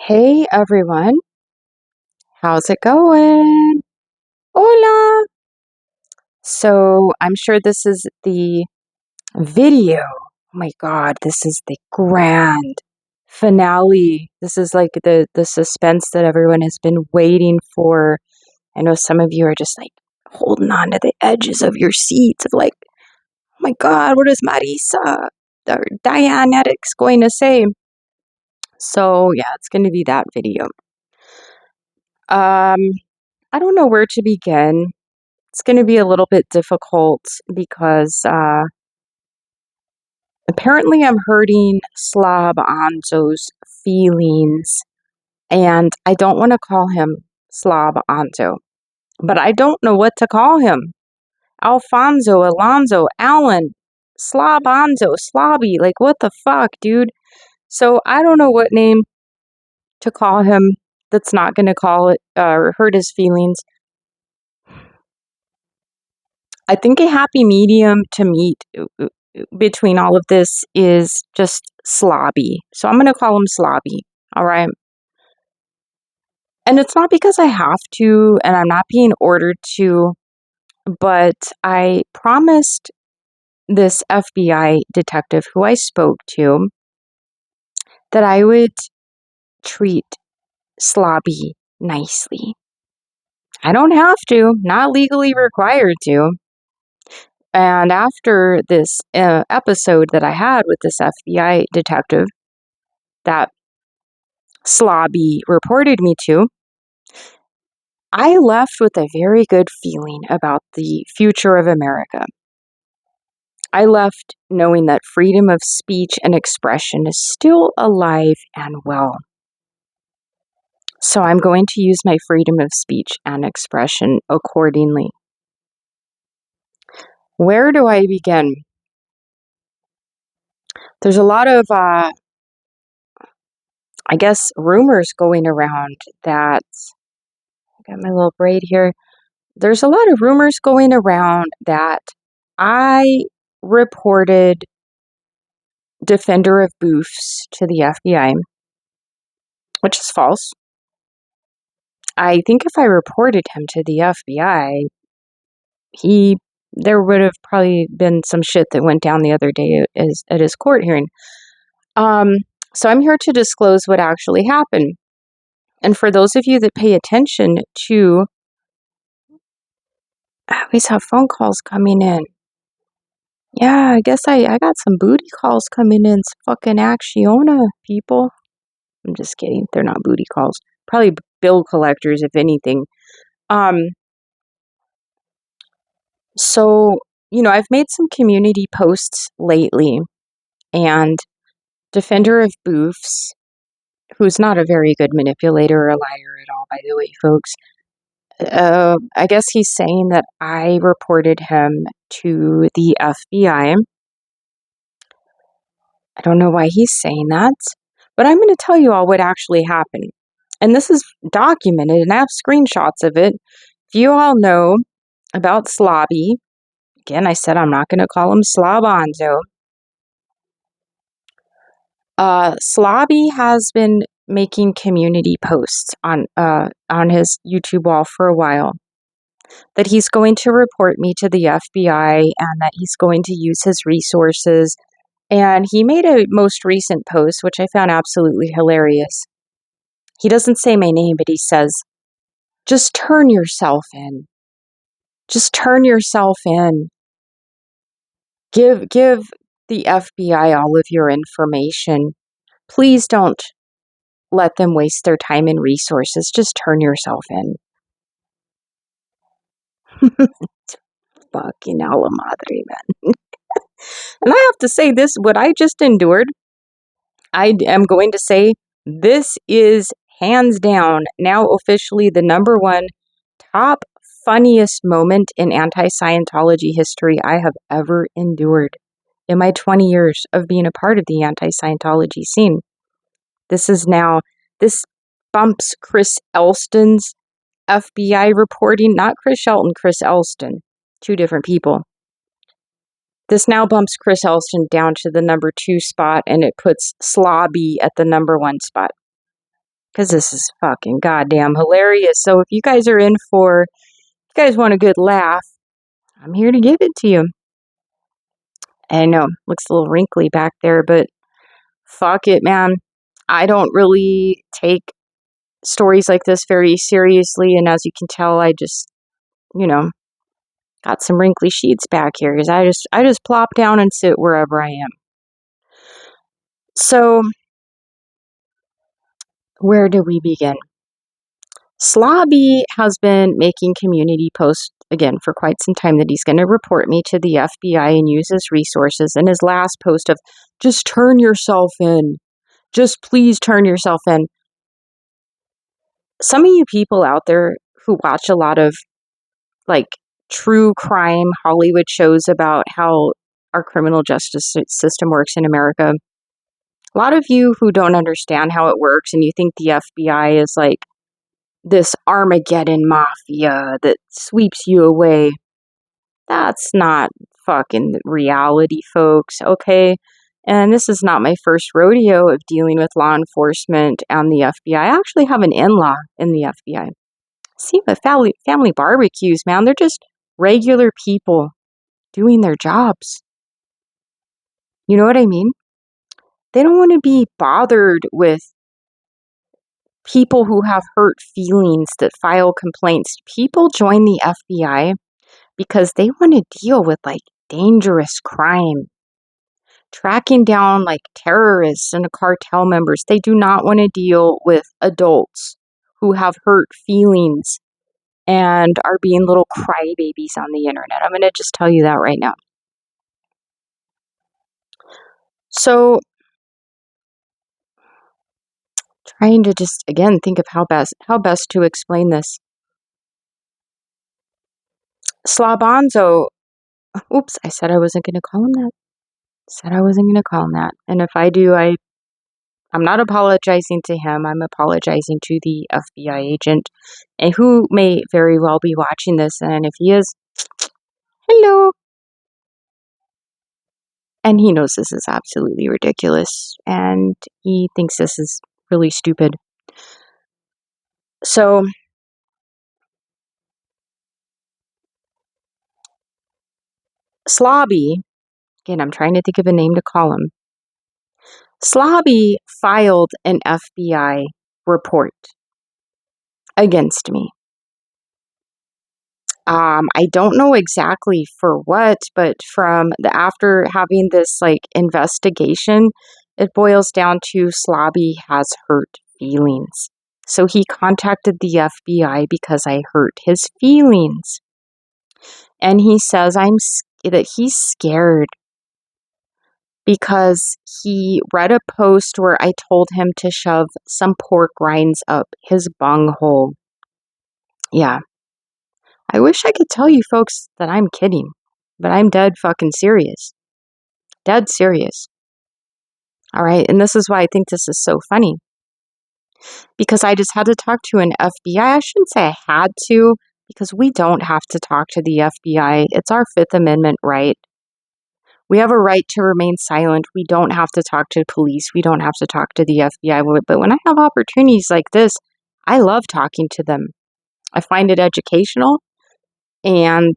Hey everyone, how's it going? Hola! So, I'm sure this is the video. Oh my god, this is the grand finale. This is like the suspense that everyone has been waiting for. I know some of you are just like holding on to the edges of your seats of like, oh my god, what is Marisa or DIANNE ETEX going to say? So, yeah, it's going to be that video. Um, I don't know where to begin. It's going to be a little bit difficult because apparently I'm hurting Slob Anzo's feelings, and I don't want to call him Slob Anzo, but I don't know what to call him. Alfonso, Alonzo, Alan, Slob Anzo, Slobby, like what the fuck, dude? So I don't know what name to call him that's not going to call it or hurt his feelings. I think a happy medium to meet between all of this is just Slobby. So I'm going to call him Slobby. All right. And it's not because I have to and I'm not being ordered to, but I promised this FBI detective who I spoke to that I would treat Slobby nicely. I don't have to, not legally required to. And after this episode that I had with this FBI detective that Slobby reported me to, I left with a very good feeling about the future of America. I left knowing that freedom of speech and expression is still alive and well. So I'm going to use my freedom of speech and expression accordingly. Where do I begin? There's a lot of, I guess, rumors going around that, I got my little braid here. There's a lot of rumors going around that I reported Defender of Boofs to the FBI, which is false. I think if I reported him to the FBI, there would have probably been some shit that went down the other day at his court hearing. So I'm here to disclose what actually happened. And for those of you that pay attention to, I always have phone calls coming in. Yeah, I guess I got some booty calls coming in. Some fucking Acciona people. I'm just kidding. They're not booty calls. Probably bill collectors, if anything. So, I've made some community posts lately, and Defender of Boofs, who's not a very good manipulator or a liar at all, by the way, folks, I guess he's saying that I reported him to the FBI. I don't know why he's saying that, but I'm going to tell you all what actually happened. And this is documented, and I have screenshots of it. If you all know about Slobby, again, I said I'm not going to call him Slobonzo. Slobby has been making community posts on his YouTube wall for a while that he's going to report me to the FBI and that he's going to use his resources. And he made a most recent post, which I found absolutely hilarious. He doesn't say my name, but he says, just turn yourself in. Just turn yourself in. Give the FBI all of your information. Please don't let them waste their time and resources. Just turn yourself in. Fucking a la madre, man. And I have to say this, what I just endured, I am going to say this is hands down now officially the number one top funniest moment in anti-Scientology history I have ever endured in my 20 years of being a part of the anti-Scientology scene. This bumps Chris Elston's FBI reporting, not Chris Shelton, Chris Elston, two different people. This now bumps Chris Elston down to the number 2 spot, and it puts Slobby at the number 1 spot. because this is fucking goddamn hilarious. So if you guys are in for, if you guys want a good laugh, I'm here to give it to you. I know, looks a little wrinkly back there, but fuck it, man. I don't really take stories like this very seriously, and as you can tell, I just, got some wrinkly sheets back here because I just plop down and sit wherever I am. So, where do we begin? Slobby has been making community posts again for quite some time that he's going to report me to the FBI and use his resources. And his last post of just turn yourself in, just please turn yourself in. Some of you people out there who watch a lot of like true crime Hollywood shows about how our criminal justice system works in America, a lot of you who don't understand how it works and you think the FBI is like this Armageddon mafia that sweeps you away. That's not fucking reality, folks, okay? And this is not my first rodeo of dealing with law enforcement and the FBI. I actually have an in-law in the FBI. See, with family barbecues, man, they're just regular people doing their jobs. You know what I mean? They don't want to be bothered with people who have hurt feelings that file complaints. People join the FBI because they want to deal with like dangerous crime, tracking down like terrorists and cartel members. They do not want to deal with adults who have hurt feelings and are being little crybabies on the internet. I'm going to just tell you that right now. So, trying to just again think of how best to explain this. Slobonzo, oops, I said I wasn't going to call him that. Said I wasn't going to call him that. And if I do, I'm not apologizing to him. I'm apologizing to the FBI agent, and who may very well be watching this. And if he is, hello. And he knows this is absolutely ridiculous, and he thinks this is really stupid. So, Slobby, again, I'm trying to think of a name to call him. Slobby filed an FBI report against me. I don't know exactly for what, but after having this like investigation, it boils down to Slobby has hurt feelings. So he contacted the FBI because I hurt his feelings. And he says that he's scared because he read a post where I told him to shove some pork rinds up his bunghole. Yeah. I wish I could tell you folks that I'm kidding, but I'm dead fucking serious. Dead serious. All right, and this is why I think this is so funny. Because I just had to talk to an FBI. I shouldn't say I had to, because we don't have to talk to the FBI. It's our Fifth Amendment right. We have a right to remain silent. We don't have to talk to police. We don't have to talk to the FBI. But when I have opportunities like this, I love talking to them. I find it educational. And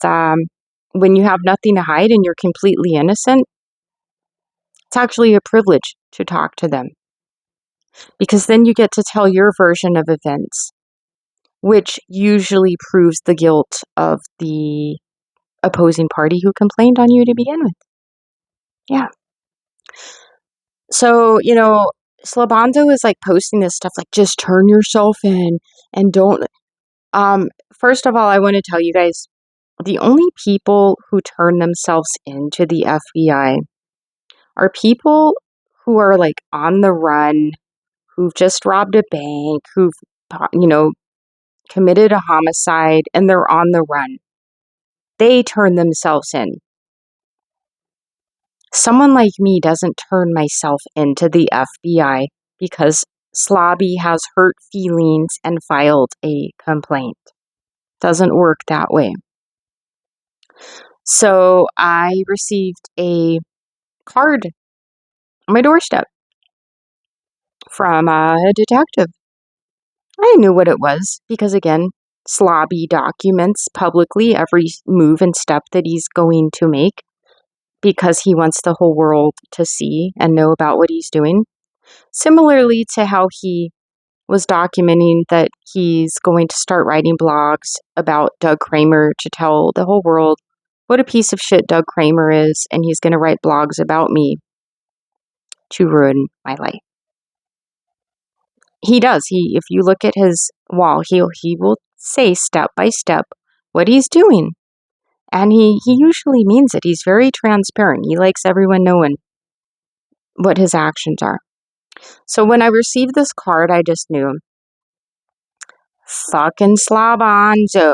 when you have nothing to hide and you're completely innocent, it's actually a privilege to talk to them. Because then you get to tell your version of events, which usually proves the guilt of the opposing party who complained on you to begin with. Yeah. So, Slobonzo is like posting this stuff like, just turn yourself in and don't. First of all, I want to tell you guys, the only people who turn themselves into the FBI are people who are like on the run, who've just robbed a bank, who've, committed a homicide, and they're on the run. They turn themselves in. Someone like me doesn't turn myself into the FBI because Slobby has hurt feelings and filed a complaint. Doesn't work that way. So I received a card on my doorstep from a detective. I knew what it was because, again, Slobby documents publicly every move and step that he's going to make because he wants the whole world to see and know about what he's doing. Similarly to how he was documenting that he's going to start writing blogs about Doug Kramer to tell the whole world what a piece of shit Doug Kramer is, and he's going to write blogs about me to ruin my life. He does. If you look at his wall, he will say step by step what he's doing. And he usually means it. He's very transparent. He likes everyone knowing what his actions are. So when I received this card, I just knew, fucking Slobonzo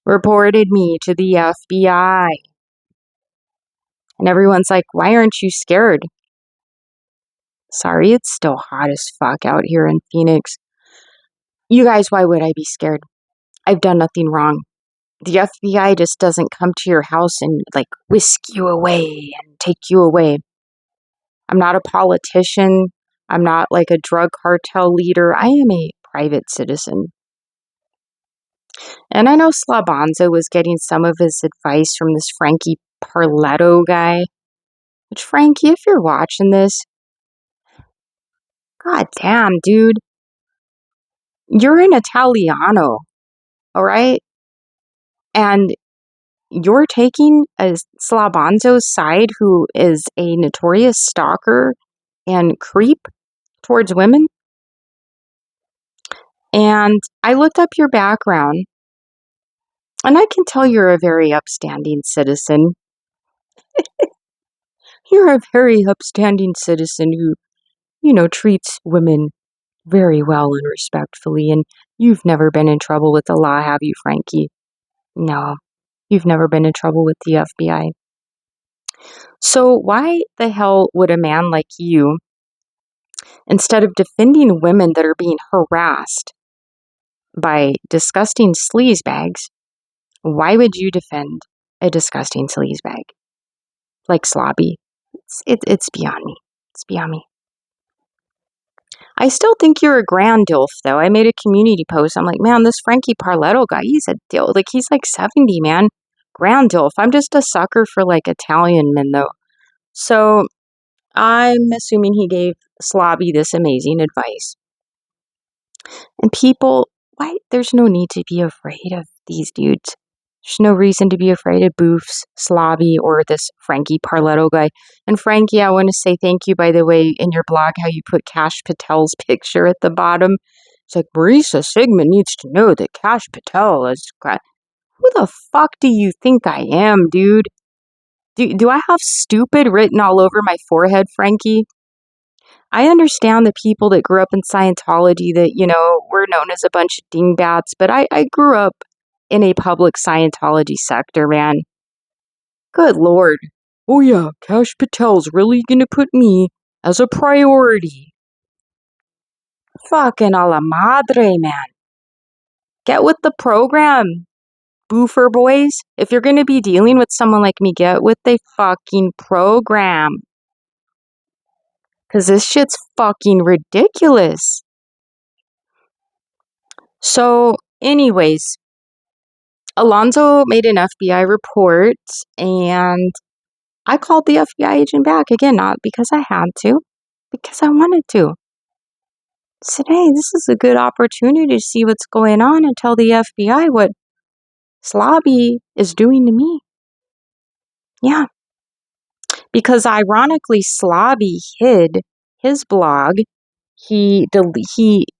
reported me to the FBI. And everyone's like, why aren't you scared? Sorry, it's still hot as fuck out here in Phoenix. You guys, why would I be scared? I've done nothing wrong. The FBI just doesn't come to your house and, like, whisk you away and take you away. I'm not a politician. I'm not like a drug cartel leader. I am a private citizen. And I know Slobonzo was getting some of his advice from this Frankie Parletto guy. Which, Frankie, if you're watching this, god damn, dude. You're an Italiano, all right? And you're taking a Slobonzo's side, who is a notorious stalker and creep towards women. And I looked up your background, and I can tell you're a very upstanding citizen. You're a very upstanding citizen who, treats women very well and respectfully, and you've never been in trouble with the law, have you, Frankie? No, you've never been in trouble with the FBI. So why the hell would a man like you, instead of defending women that are being harassed by disgusting sleazebags, why would you defend a disgusting sleazebag like Slobby? It's beyond me. It's beyond me. I still think you're a grand dilf, though. I made a community post. I'm like, man, this Frankie Parletto guy, he's a dilf. Like, he's like 70, man. Grand dilf. I'm just a sucker for, like, Italian men, though. So I'm assuming he gave Slobby this amazing advice. And people, why? There's no need to be afraid of these dudes. There's no reason to be afraid of Boofs, Slobby, or this Frankie Parletto guy. And Frankie, I want to say thank you, by the way, in your blog, how you put Cash Patel's picture at the bottom. It's like, Marisa Sigmund needs to know that Cash Patel is... Who the fuck do you think I am, dude? Do I have stupid written all over my forehead, Frankie? I understand the people that grew up in Scientology that, were known as a bunch of dingbats, but I grew up in a public Scientology sector, man. Good Lord. Oh yeah, Cash Patel's really gonna put me as a priority. Fucking a la madre, man. Get with the program, boofer boys. If you're gonna be dealing with someone like me, get with the fucking program. Because this shit's fucking ridiculous. So, anyways, Alonzo made an FBI report, and I called the FBI agent back. Again, not because I had to, because I wanted to. Said, hey, this is a good opportunity to see what's going on and tell the FBI what Slobby is doing to me. Yeah. Because ironically, Slobby hid his blog. He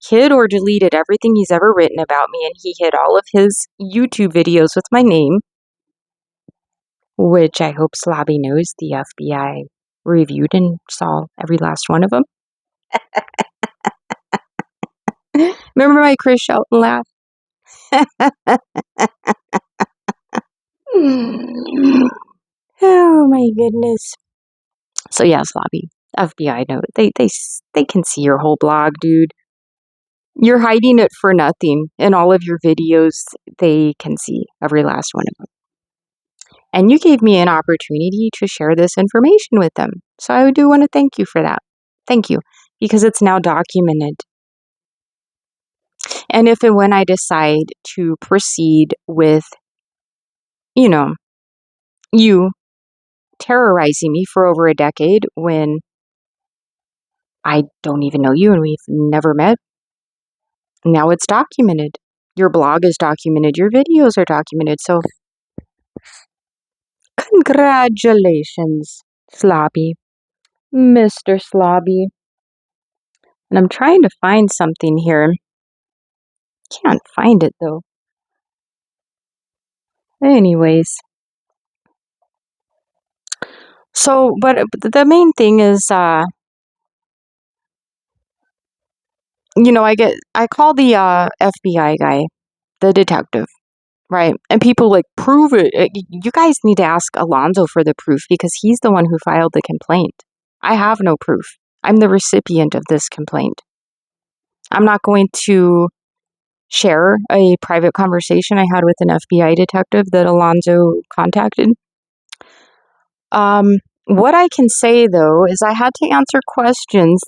hid or deleted everything he's ever written about me, and he hid all of his YouTube videos with my name, which I hope Slobby knows the FBI reviewed and saw every last one of them. Remember my Chris Shelton laugh? Oh my goodness. So yeah, Slobby, FBI know they can see your whole blog, dude. You're hiding it for nothing. In all of your videos, they can see every last one of them. And you gave me an opportunity to share this information with them. So I do want to thank you for that. Thank you. Because it's now documented. And if and when I decide to proceed with, you terrorizing me for over a decade when I don't even know you and we've never met, now it's documented. Your blog is documented. Your videos are documented. So, congratulations, Slobby. Mr. Slobby. And I'm trying to find something here. Can't find it, though. Anyways. So, but the main thing is, I call the FBI guy, the detective, right? And people like, prove it. You guys need to ask Alonzo for the proof because he's the one who filed the complaint. I have no proof. I'm the recipient of this complaint. I'm not going to share a private conversation I had with an FBI detective that Alonzo contacted. What I can say, though, is I had to answer questions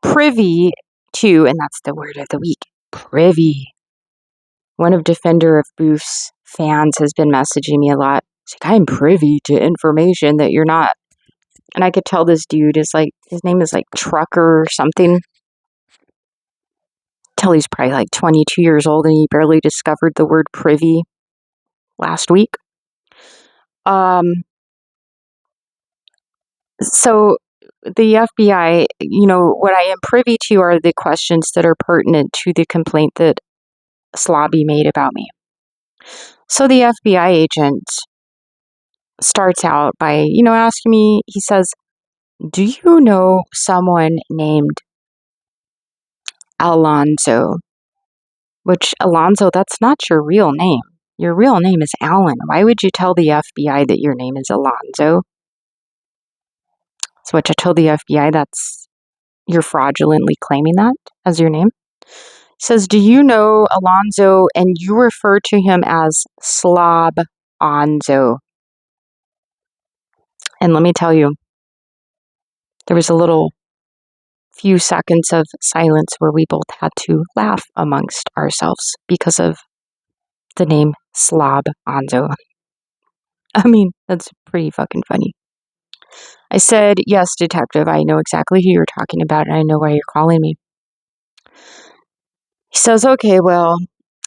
privy to, and that's the word of the week, privy. One of Defender of Booth's fans has been messaging me a lot. He's like, I'm privy to information that you're not. And I could tell this dude is like, his name is like Trucker or something. Tell he's probably like 22 years old and he barely discovered the word privy last week. So the FBI, what I am privy to are the questions that are pertinent to the complaint that Slobby made about me. So the FBI agent starts out by, asking me, he says, do you know someone named Alonzo? Which, Alonzo, that's not your real name. Your real name is Alan. Why would you tell the FBI that your name is Alonzo? So, which I told the FBI you're fraudulently claiming that as your name. Says, do you know Alonzo? And you refer to him as Slobonzo. And let me tell you, there was a little few seconds of silence where we both had to laugh amongst ourselves because of the name Slobonzo. I mean, that's pretty fucking funny. I said, yes, detective, I know exactly who you're talking about and I know why you're calling me. He says, okay, well,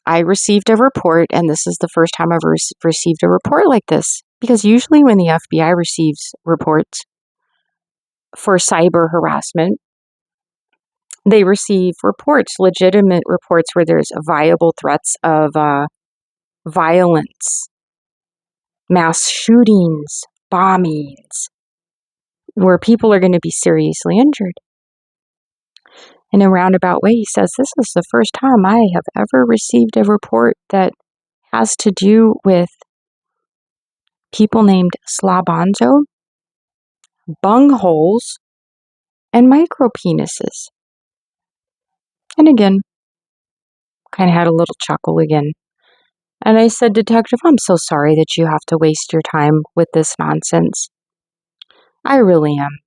I received a report, and this is the first time I've received a report like this. Because usually when the FBI receives reports for cyber harassment, they receive reports, legitimate reports where there's viable threats of violence, mass shootings, bombings, where people are going to be seriously injured. In a roundabout way, he says, this is the first time I have ever received a report that has to do with people named Slobonzo, bungholes, and micropenises. And again, kind of had a little chuckle again. And I said, Detective, I'm so sorry that you have to waste your time with this nonsense. I really am.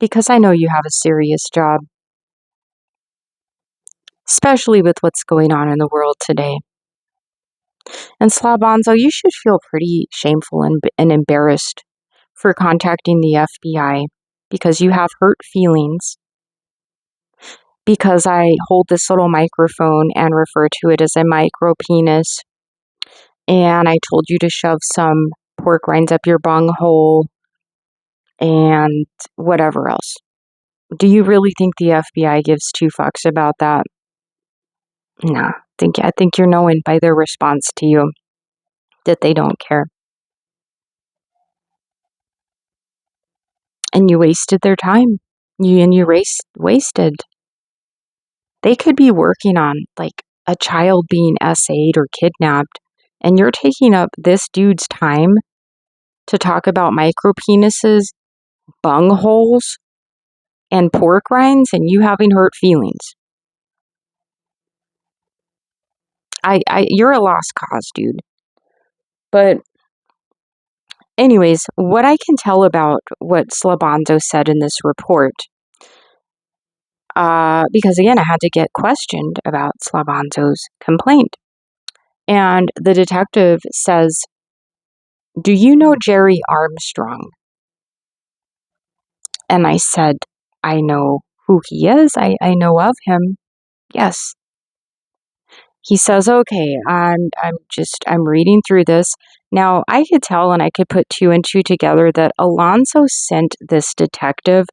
Because I know you have a serious job. Especially with what's going on in the world today. And Slobonzo, you should feel pretty shameful and embarrassed for contacting the FBI because you have hurt feelings because I hold this little microphone and refer to it as a micropenis, and I told you to shove some pork rinds up your bunghole and whatever else. Do you really think the FBI gives two fucks about that? Nah, I think you're knowing by their response to you that they don't care. And you wasted their time. You wasted. They could be working on, like, a child being essayed or kidnapped, and you're taking up this dude's time to talk about micropenises, bungholes, and pork rinds, and you having hurt feelings. You're a lost cause, dude. But anyways, what I can tell about what Slobonzo said in this report, because again, I had to get questioned about Slabanzo's complaint. And the detective says, "Do you know Jerry Armstrong?" And I said, "I know who he is. I know of him. Yes." He says, "Okay, I'm reading through this." Now, I could tell and I could put two and two together that Alonzo sent this detective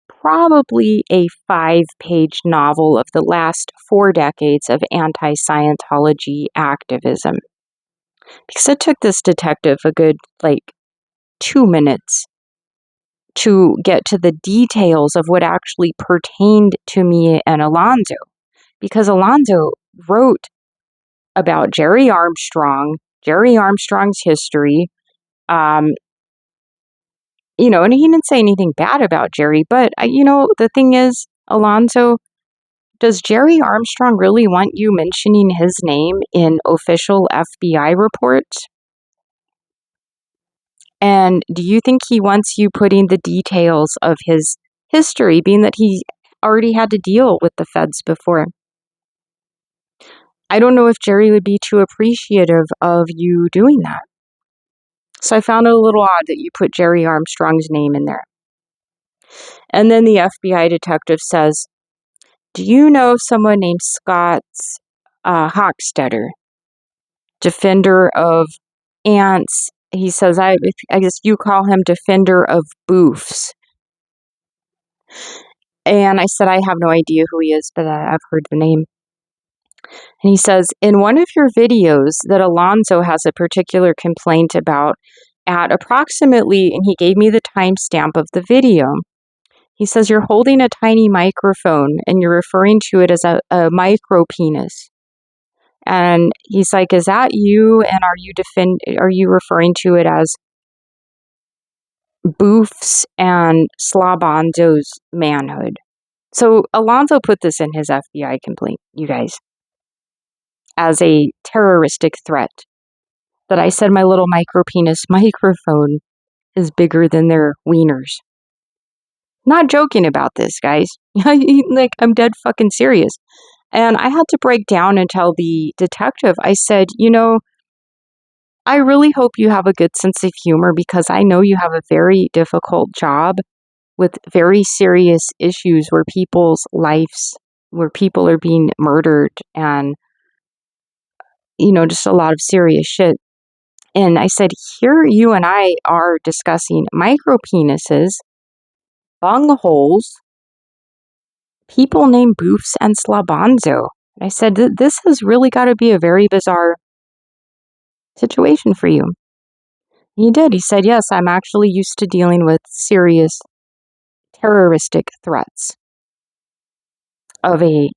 probably a 5-page novel of the last 4 decades of anti-Scientology activism. Because it took this detective a good, 2 minutes to get to the details of what actually pertained to me and Alonzo. Because Alonzo wrote about Jerry Armstrong's history, and he didn't say anything bad about Jerry, but, the thing is, Alonzo, does Jerry Armstrong really want you mentioning his name in official FBI reports? And do you think he wants you putting the details of his history, being that he already had to deal with the feds before? I don't know if Jerry would be too appreciative of you doing that. So I found it a little odd that you put Jerry Armstrong's name in there. And then the FBI detective says, "Do you know someone named Scott Hochstetter, defender of ants?" He says, I guess you call him defender of boofs. And I said, "I have no idea who he is, but I've heard the name." And he says, "In one of your videos that Alonzo has a particular complaint about, at approximately," and he gave me the timestamp of the video. He says, "You're holding a tiny microphone and you're referring to it as a micropenis." And he's like, "Is that you? And are you referring to it as Boof's and Slobonzo's manhood?" So Alonzo put this in his FBI complaint, you guys, as a terroristic threat. That I said my little micropenis microphone is bigger than their wieners. Not joking about this, guys. I'm dead fucking serious. And I had to break down and tell the detective, I said, "I really hope you have a good sense of humor because I know you have a very difficult job with very serious issues where people are being murdered and, just a lot of serious shit." And I said, "Here you and I are discussing micropenises, bungholes, people named Boofs and Slobonzo." And I said, "This has really got to be a very bizarre situation for you." He did. He said, "Yes, I'm actually used to dealing with serious terroristic threats of a,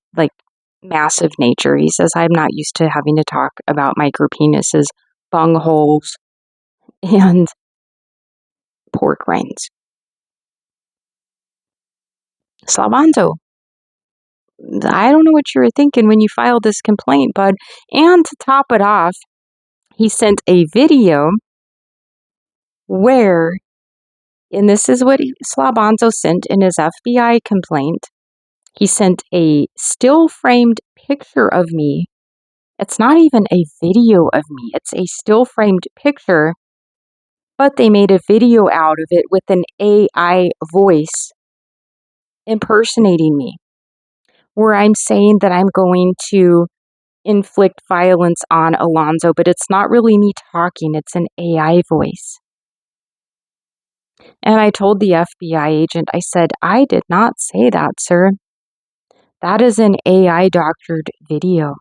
massive nature." He says, "I'm not used to having to talk about micropenises, bungholes, and pork rinds." Slobonzo, I don't know what you were thinking when you filed this complaint, bud. And to top it off, he sent a video where, and this is what Slobonzo sent in his FBI complaint, he sent a still framed picture of me. It's not even a video of me, it's a still framed picture, but they made a video out of it with an AI voice impersonating me, where I'm saying that I'm going to inflict violence on Alonzo, but it's not really me talking, it's an AI voice. And I told the FBI agent, I said, "I did not say that, sir. That is an AI doctored video."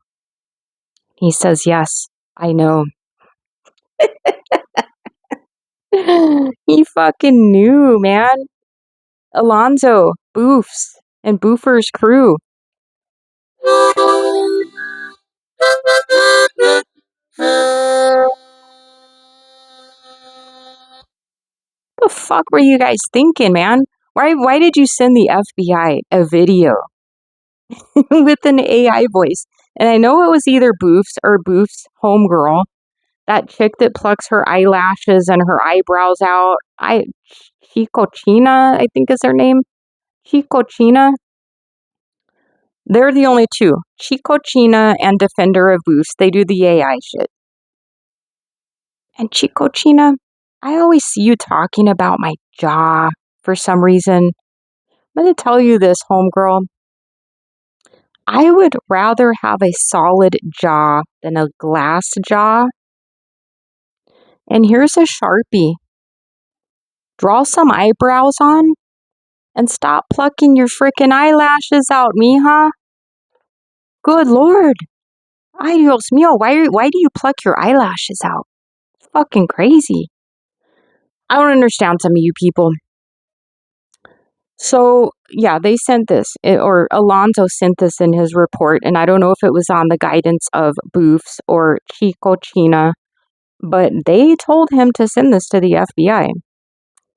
He says, "Yes, I know." He fucking knew, man. Alonzo, Boofs, and Boofer's crew. What the fuck were you guys thinking, man? Why did you send the FBI a video with an AI voice? And I know it was either Boofs or Boof's homegirl, that chick that plucks her eyelashes and her eyebrows out. Chicochina, I think is her name. Chicochina. They're the only two. Chico China and Defender of Booths. They do the AI shit. And Chico China, I always see you talking about my jaw for some reason. I'm going to tell you this, homegirl. I would rather have a solid jaw than a glass jaw. And here's a Sharpie. Draw some eyebrows on and stop plucking your frickin' eyelashes out, mija. Good Lord. Ay, Dios mío, why do you pluck your eyelashes out? It's fucking crazy. I don't understand some of you people. So, yeah, they sent this, or Alonso sent this in his report, and I don't know if it was on the guidance of Boofs or Chico China, but they told him to send this to the FBI.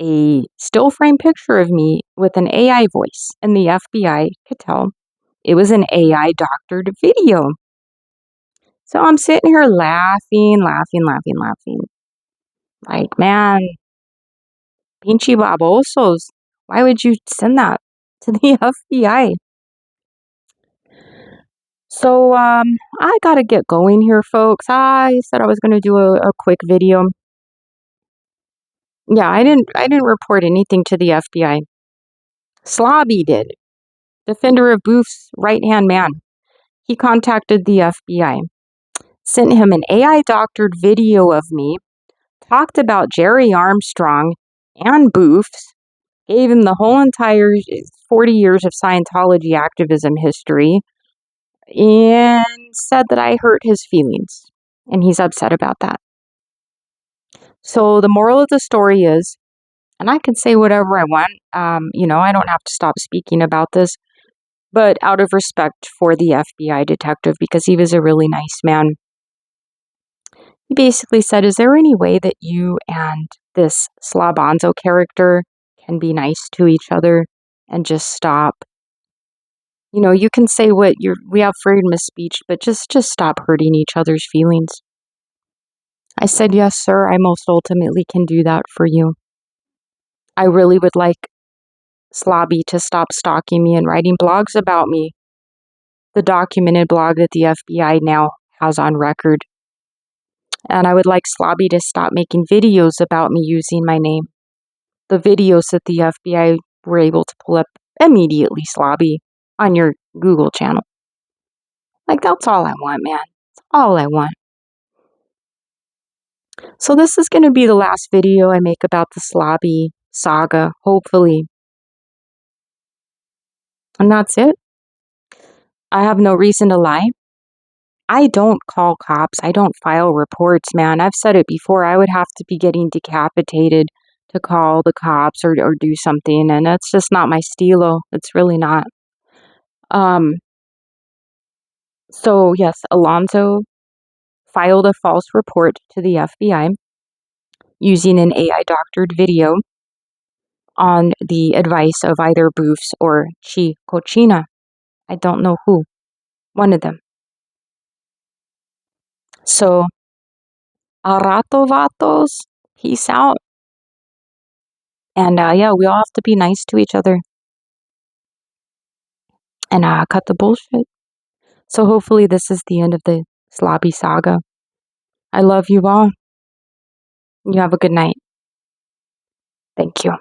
A still frame picture of me with an AI voice, and the FBI could tell it was an AI doctored video. So I'm sitting here laughing. Like, man, pinchy babosos. Why would you send that to the FBI? So, I gotta get going here, folks. I said I was gonna do a quick video. Yeah, I didn't report anything to the FBI. Slobby did. Defender of Booth's right-hand man. He contacted the FBI, sent him an AI doctored video of me, talked about Jerry Armstrong and Booths, gave him the whole entire 40 years of Scientology activism history, and said that I hurt his feelings, and he's upset about that. So the moral of the story is, and I can say whatever I want, I don't have to stop speaking about this, but out of respect for the FBI detective, because he was a really nice man, he basically said, is there any way that you and this Slobonzo character can be nice to each other and just stop? You can say we have freedom of speech, but just stop hurting each other's feelings. I said, yes, sir, I most ultimately can do that for you. I really would like Slobby to stop stalking me and writing blogs about me. The documented blog that the FBI now has on record. And I would like Slobby to stop making videos about me using my name. The videos that the FBI were able to pull up immediately, Slobby, on your Google channel. Like, that's all I want, man. That's all I want. So this is going to be the last video I make about the Slobby saga, hopefully. And that's it. I have no reason to lie. I don't call cops. I don't file reports, man. I've said it before. I would have to be getting decapitated to call the cops or do something, and that's just not my stilo. It's really not. So yes, Alonso filed a false report to the FBI using an AI doctored video on the advice of either Boofs or Chico China. I don't know who. One of them. So, a rato vatos, peace out. And yeah, we all have to be nice to each other. And cut the bullshit. So hopefully this is the end of the Slobby saga. I love you all. You have a good night. Thank you.